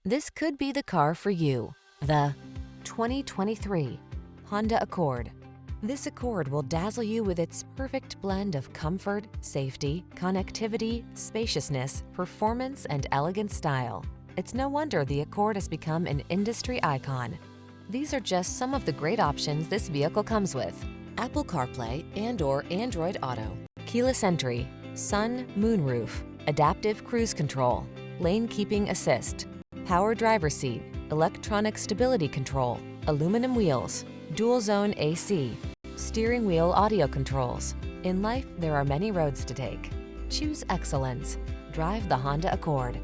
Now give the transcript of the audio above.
This could be the car for you. The 2023 Honda Accord. This Accord will dazzle you with its perfect blend of comfort, safety, connectivity, spaciousness, performance, and elegant style. It's no wonder the Accord has become an industry icon. These are just some of the great options this vehicle comes with: Apple CarPlay and/or Android Auto, keyless entry, sun, moonroof, adaptive cruise control, lane keeping assist, power driver's seat, electronic stability control, aluminum wheels, dual zone AC, steering wheel audio controls. In life, there are many roads to take. Choose excellence. Drive the Honda Accord.